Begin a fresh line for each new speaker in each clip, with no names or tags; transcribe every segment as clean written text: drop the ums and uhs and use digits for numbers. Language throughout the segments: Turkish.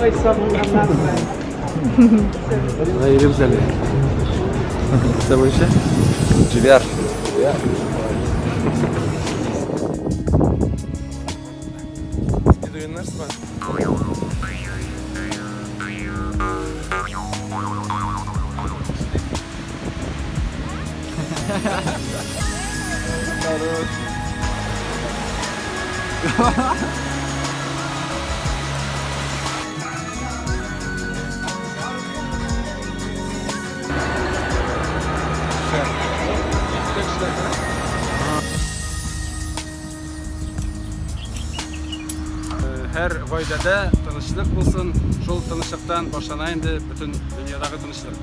Ay sabırlar.
Hayır güzel. Sen bu işe?
Civer.
Bir oyunlarsın bak. Her vaydada tanışlık olsun. Şol tanışlıktan başlanayındı bütün dünyadaki tanışlık.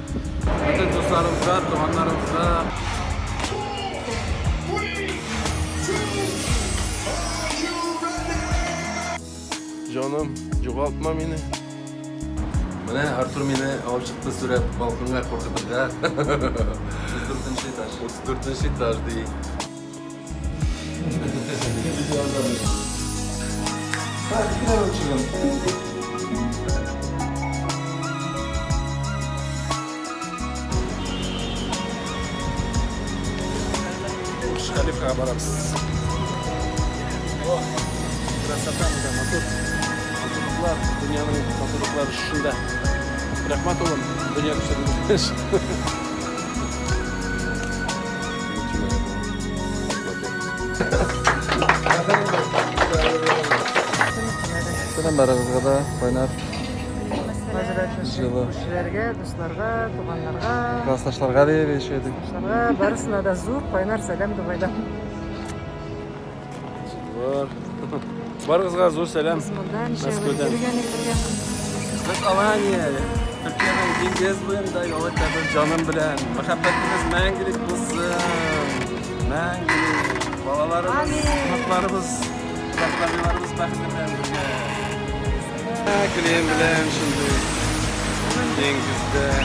Bütün dostlarımızla, doğanlarımızla. Canım, çoğaltma beni.
Bana Artur beni alıp çıktı süre balkonga korkuttular. 34. etaj.
34. etaj değil. Burj Khalifa'ya vararız. Biraz satamız ama dur. Mutluluklar, dünyanın mutlulukları şunda. Rahmat olun, dünya güzelliğiniz.
Selam baranızga da oynar.
Kişilerge, dostlarga, tuğanlarga,
Klastaşlarga da erişedik.
dostlarga, barısına da zor, paynar selam Dubai'dan.
Var. Barınızga zor selam.
Bundan
Moskvadan. Biz Alanya, Türkiye'nin Cengiz boyunda yola tabi canım bilen. Muhabbetimiz мәңгілік olsun. Мәңгілік. Balalarımız, sınıflarımız, uzaklarımız baxtlı bilen birge. Gülüm bilen şimdi dengizde.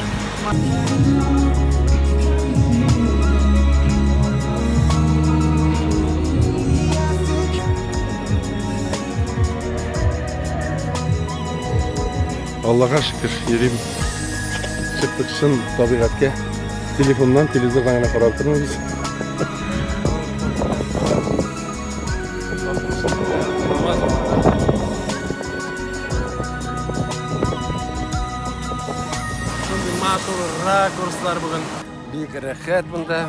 Allah'a şükür yerim çıktık şun tabiatke. Telefondan televizordan karartırmız biz. Şunday matur rakurslar bugün büyük rahat bunda.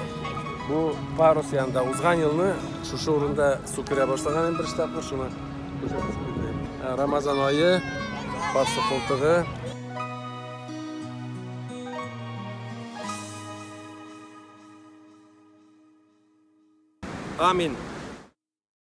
Bu Parus yanında uzgan yılını şu orunda su kire başlagan bir iştaplar şuna. Ramazan ayı Farsı koltuğu. Amin.